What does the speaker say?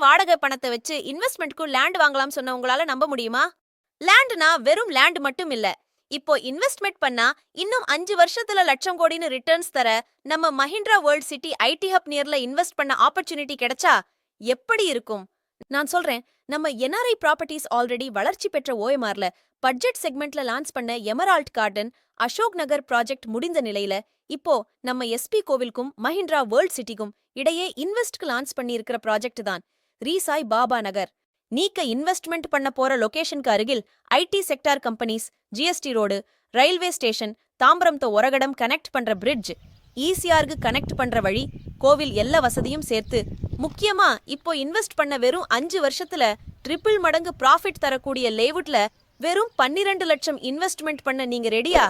வாடகை பணத்தை வச்சு இன்வெஸ்ட்மெண்ட்க்கு லேண்ட் வாங்கலாம் சொன்ன உங்களால நம்ப முடியுமா? லேண்ட்னா வெறும் லேண்ட் மட்டும் இல்ல. இப்போ இன்வெஸ்ட்மெண்ட் பண்ணா இன்னும் 5 வருஷத்துல லட்சம் கோடின்னு ரிட்டர்ன்ஸ் தர நம்ம Mahindra world city IT hub நியர்ல இன்வெஸ்ட் பண்ண ஆப்பர்ச்சுனிட்டி கிடைச்சா எப்படி இருக்கும்? நான் சொல்றேன், நம்ம என்ஆர்ஐ ப்ராப்பர்ட்டிஸ் ஆல்ரெடி வளர்ச்சி பெற்ற ஓஎம்ஆர்ல பட்ஜெட் செக்மெண்ட்ல லான்ச் பண்ண emerald garden, Ashok Nagar project முடிந்த நிலையில, இப்போ நம்ம எஸ்பி கோவிலுக்கும் மஹிந்திரா வேர்ல்ட் சிட்டிக்கும் இடையே இன்வெஸ்ட்க்கு லான்ச் பண்ணி இருக்கிற ப்ராஜெக்ட் தான் ரீசாய் பாபா நகர். நீக்க இன்வெஸ்ட்மெண்ட் பண்ண போற லொகேஷனுக்கு அருகில் IT sector companies, GST road, railway station, Tambaram to Oragadam connect பண்ற பிரிட்ஜ், ஈசிஆருக்கு கனெக்ட் பண்ற வழி, கோவில் எல்லா வசதியும் சேர்த்து முக்கியமா இப்போ இன்வெஸ்ட் பண்ண வெறும் 5 வருஷத்துல ட்ரிபிள் மடங்கு ப்ராஃபிட் தரக்கூடிய லேவுட்ல வெறும் 12 லட்சம் இன்வெஸ்ட்மெண்ட் பண்ண நீங்க ரெடியா?